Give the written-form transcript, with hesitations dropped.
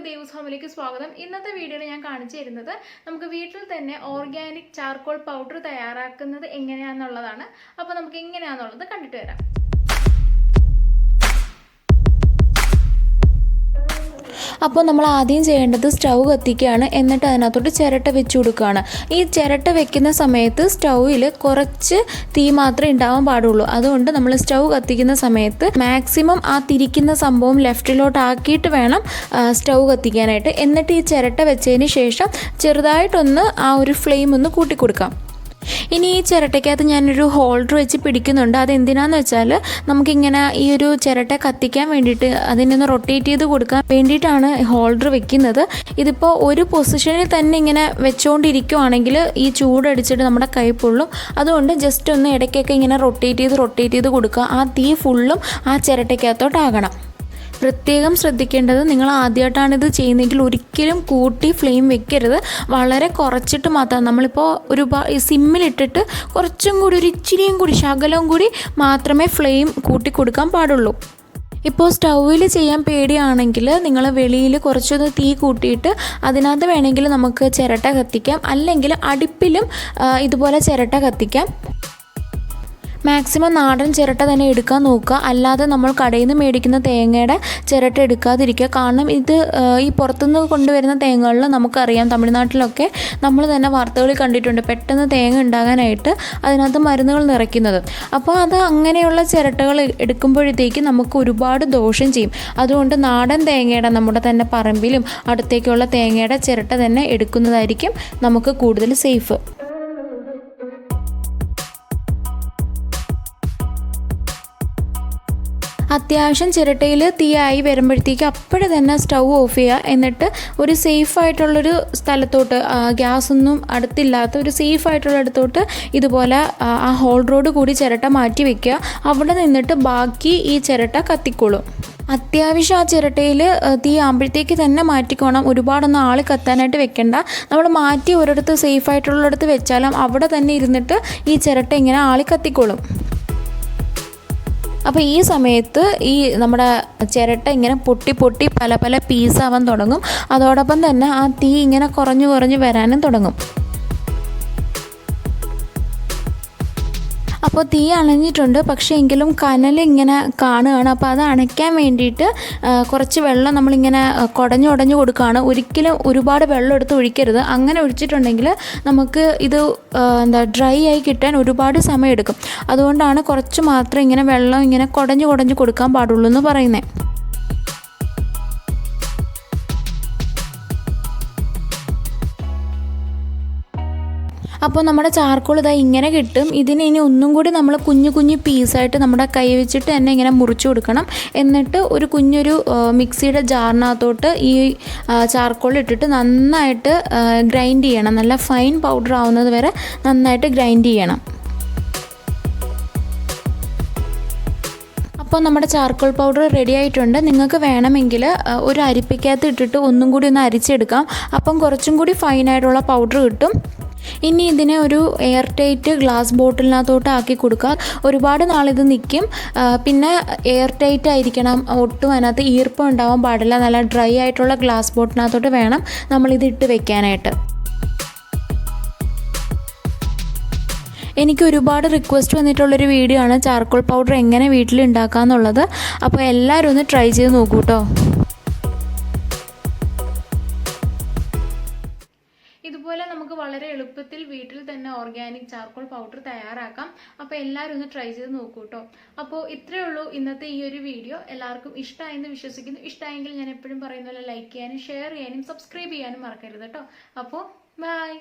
എല്ലാവർക്കും ദേവൂസ് ഹോമിലേക്ക് സ്വാഗതം. ഇന്നത്തെ വീഡിയോയിൽ ഞാൻ കാണിച്ചു തരുന്നത് നമുക്ക് വീട്ടിൽ തന്നെ ഓർഗാനിക് ചാർക്കോൾ പൗഡർ തയ്യാറാക്കുന്നത് എങ്ങനെയാണെന്നുള്ളതാണ്. അപ്പോൾ നമുക്ക് എങ്ങനെയാണെന്നുള്ളത് കണ്ടിട്ട് വരാം. അപ്പോൾ നമ്മൾ ആദ്യം ചെയ്യേണ്ടത് സ്റ്റൗ കത്തിക്കുകയാണ്. എന്നിട്ട് അതിനകത്തോട്ട് ചിരട്ട വെച്ച് കൊടുക്കുകയാണ്. ഈ ചിരട്ട വെക്കുന്ന സമയത്ത് സ്റ്റൗവിൽ കുറച്ച് തീ മാത്രമേ ഉണ്ടാവാൻ പാടുള്ളൂ. അതുകൊണ്ട് നമ്മൾ സ്റ്റൗ കത്തിക്കുന്ന സമയത്ത് മാക്സിമം ആ തിരിക്കുന്ന സംഭവം ലെഫ്റ്റിലോട്ട് ആക്കിയിട്ട് വേണം സ്റ്റൗ കത്തിക്കാനായിട്ട്. എന്നിട്ട് ഈ ചിരട്ട വെച്ചതിന് ശേഷം ചെറുതായിട്ടൊന്ന് ആ ഒരു ഫ്ലെയിം ഒന്ന് കൂട്ടിക്കൊടുക്കാം. ഇനി ഈ ചിരട്ടയ്ക്കകത്ത് ഞാനൊരു ഹോൾഡർ വെച്ച് പിടിക്കുന്നുണ്ട്. അതെന്തിനാന്ന് വെച്ചാൽ നമുക്കിങ്ങനെ ഈ ഒരു ചിരട്ട കത്തിക്കാൻ വേണ്ടിയിട്ട് അതിനൊന്ന് റൊട്ടേറ്റ് ചെയ്ത് കൊടുക്കാൻ വേണ്ടിയിട്ടാണ് ഹോൾഡർ വെക്കുന്നത്. ഇതിപ്പോൾ ഒരു പൊസിഷനിൽ തന്നെ ഇങ്ങനെ വെച്ചുകൊണ്ടിരിക്കുവാണെങ്കിൽ ഈ ചൂടടിച്ചിട്ട് നമ്മുടെ കൈ പൊള്ളും. അതുകൊണ്ട് ജസ്റ്റ് ഒന്ന് ഇടയ്ക്കൊക്കെ ഇങ്ങനെ റൊട്ടേറ്റ് ചെയ്ത് കൊടുക്കുക. ആ തീ ഫുള്ളും ആ ചിരട്ടയ്ക്കകത്തോട്ടാകണം. പ്രത്യേകം ശ്രദ്ധിക്കേണ്ടത്, നിങ്ങൾ ആദ്യമായിട്ടാണിത് ചെയ്യുന്നതെങ്കിൽ ഒരിക്കലും കൂട്ടി ഫ്ലെയിം വെക്കരുത്. വളരെ കുറച്ചിട്ട് മാത്രം, നമ്മളിപ്പോൾ ഒരു സിമ്മിലിട്ടിട്ട് കുറച്ചും കൂടി ഒരു ഇച്ചിരിയും കൂടി ശകലവും കൂടി മാത്രമേ ഫ്ലെയിം കൂട്ടി കൊടുക്കാൻ പാടുള്ളൂ. ഇപ്പോൾ സ്റ്റൗവിൽ ചെയ്യാൻ പേടിയാണെങ്കിൽ നിങ്ങൾ വെളിയിൽ കുറച്ചൊന്ന് തീ കൂട്ടിയിട്ട് അതിനകത്ത് വേണമെങ്കിൽ നമുക്ക് ചിരട്ട കത്തിക്കാം. അല്ലെങ്കിൽ അടുപ്പിലും ഇതുപോലെ ചിരട്ട കത്തിക്കാം. മാക്സിമം നാടൻ ചിരട്ട തന്നെ എടുക്കാൻ നോക്കുക. അല്ലാതെ നമ്മൾ കടയിൽ നിന്ന് മേടിക്കുന്ന തേങ്ങയുടെ ചിരട്ട എടുക്കാതിരിക്കുക. കാരണം ഇത് ഈ പുറത്തുനിന്ന് കൊണ്ടുവരുന്ന തേങ്ങകളിൽ നമുക്കറിയാം, തമിഴ്നാട്ടിലൊക്കെ നമ്മൾ തന്നെ വാർത്തകളിൽ കണ്ടിട്ടുണ്ട്, പെട്ടെന്ന് തേങ്ങ ഉണ്ടാകാനായിട്ട് അതിനകത്ത് മരുന്നുകൾ നിറയ്ക്കുന്നത്. അപ്പോൾ അത് അങ്ങനെയുള്ള ചിരട്ടകൾ എടുക്കുമ്പോഴത്തേക്ക് നമുക്ക് ഒരുപാട് ദോഷം ചെയ്യും. അതുകൊണ്ട് നാടൻ തേങ്ങയുടെ, നമ്മുടെ തന്നെ പറമ്പിലും അടുത്തേക്കുള്ള തേങ്ങയുടെ ചിരട്ട തന്നെ എടുക്കുന്നതായിരിക്കും നമുക്ക് കൂടുതൽ സേഫ്. അത്യാവശ്യം ചിരട്ടയിൽ തീയായി വരുമ്പോഴത്തേക്ക് അപ്പോഴേ തന്നെ സ്റ്റൗ ഓഫ് ചെയ്യുക. എന്നിട്ട് ഒരു സേഫായിട്ടുള്ളൊരു സ്ഥലത്തോട്ട്, ഗ്യാസൊന്നും അടുത്തില്ലാത്ത ഒരു സേഫായിട്ടുള്ള ഇടത്തോട്ട് ഇതുപോലെ ആ ഹോൾഡറോട് കൂടി ചിരട്ട മാറ്റി വയ്ക്കുക. അവിടെ നിന്നിട്ട് ബാക്കി ഈ ചിരട്ട കത്തിക്കോളും. അത്യാവശ്യം ആ ചിരട്ടയിൽ തീ ആകുമ്പോഴത്തേക്ക് തന്നെ മാറ്റിക്കോണം. ഒരുപാടൊന്നും ആൾ കത്താനായിട്ട് വെക്കണ്ട. നമ്മൾ മാറ്റി ഒരിടത്ത് സേഫായിട്ടുള്ളിടത്ത് വെച്ചാലും അവിടെ തന്നെ ഇരുന്നിട്ട് ഈ ചിരട്ട ഇങ്ങനെ ആളി കത്തിക്കോളും. അപ്പോൾ ഈ സമയത്ത് ഈ നമ്മുടെ ചിരട്ട ഇങ്ങനെ പൊട്ടി പല പീസാവാൻ തുടങ്ങും. അതോടൊപ്പം തന്നെ ആ തീ ഇങ്ങനെ കുറഞ്ഞു വരാനും തുടങ്ങും. അപ്പോൾ തീ അണഞ്ഞിട്ടുണ്ട്, പക്ഷേ എങ്കിലും കനലിങ്ങനെ കാണുകയാണ്. അപ്പോൾ അത് അണയ്ക്കാൻ വേണ്ടിയിട്ട് കുറച്ച് വെള്ളം നമ്മളിങ്ങനെ കുടഞ്ഞു കൊടുക്കുകയാണ്. ഒരിക്കലും ഒരുപാട് വെള്ളം എടുത്ത് ഒഴിക്കരുത്. അങ്ങനെ ഒഴിച്ചിട്ടുണ്ടെങ്കിൽ നമുക്ക് ഇത് ഡ്രൈ ആയി കിട്ടാൻ ഒരുപാട് സമയം എടുക്കും. അതുകൊണ്ടാണ് കുറച്ച് മാത്രം ഇങ്ങനെ വെള്ളം ഇങ്ങനെ കുടഞ്ഞു കൊടുക്കാൻ പാടുള്ളൂ എന്ന് പറയുന്നത്. അപ്പോൾ നമ്മുടെ ചാർക്കോൾ ഇതാ ഇങ്ങനെ കിട്ടും. ഇതിന് ഇനി ഒന്നും കൂടി നമ്മൾ കുഞ്ഞു പീസായിട്ട് നമ്മുടെ കൈ വെച്ചിട്ട് തന്നെ ഇങ്ങനെ മുറിച്ച് കൊടുക്കണം. എന്നിട്ട് ഒരു കുഞ്ഞൊരു മിക്സിയുടെ ജാറിനകത്തോട്ട് ഈ ചാർക്കോൾ ഇട്ടിട്ട് നന്നായിട്ട് ഗ്രൈൻഡ് ചെയ്യണം. നല്ല ഫൈൻ പൗഡർ ആവുന്നത് വരെ നന്നായിട്ട് ഗ്രൈൻഡ് ചെയ്യണം. അപ്പോൾ നമ്മുടെ ചാർക്കോൾ പൗഡർ റെഡി ആയിട്ടുണ്ട്. നിങ്ങൾക്ക് വേണമെങ്കിൽ ഒരു അരിപ്പയ്ക്കകത്ത് ഇട്ടിട്ട് ഒന്നും കൂടി ഒന്ന് അരിച്ചെടുക്കാം. അപ്പം കുറച്ചും കൂടി ഫൈനായിട്ടുള്ള പൗഡർ കിട്ടും. ഇനി ഇതിനെ ഒരു എയർ ടൈറ്റ് ഗ്ലാസ് ബോട്ടിലിനകത്തോട്ട് ആക്കി കൊടുക്കുക. ഒരുപാട് നാളിത് നിൽക്കും. പിന്നെ എയർ ടൈറ്റ് ആയിരിക്കണം, ഒട്ടും അതിനകത്ത് ഈർപ്പം ഉണ്ടാവാൻ പാടില്ല. നല്ല ഡ്രൈ ആയിട്ടുള്ള ഗ്ലാസ് ബോട്ടിലിനകത്തോട്ട് വേണം നമ്മളിത് ഇട്ട് വെക്കാനായിട്ട്. എനിക്ക് ഒരുപാട് റിക്വസ്റ്റ് വന്നിട്ടുള്ളൊരു വീഡിയോ ആണ് ചാർക്കോൾ പൗഡർ എങ്ങനെ വീട്ടിൽ ഉണ്ടാക്കാമെന്നുള്ളത്. അപ്പോൾ എല്ലാവരും ഒന്ന് ട്രൈ ചെയ്ത് നോക്കൂ കേട്ടോ. ഇതുപോലെ നമുക്ക് വളരെ എളുപ്പത്തിൽ വീട്ടിൽ തന്നെ ഓർഗാനിക് ചാർക്കോൾ പൗഡർ തയ്യാറാക്കാം. അപ്പോൾ എല്ലാവരും ഒന്ന് ട്രൈ ചെയ്ത് നോക്കൂ കേട്ടോ. അപ്പോൾ ഇത്രയേ ഉള്ളൂ ഇന്നത്തെ ഈ ഒരു വീഡിയോ. എല്ലാവർക്കും ഇഷ്ടമായെന്ന് വിശ്വസിക്കുന്നു. ഇഷ്ടമായെങ്കിൽ ഞാൻ എപ്പോഴും പറയുന്ന പോലെ ലൈക്ക് ചെയ്യാനും ഷെയർ ചെയ്യാനും സബ്സ്ക്രൈബ് ചെയ്യാനും മറക്കരുത് കേട്ടോ. അപ്പോൾ ബൈ.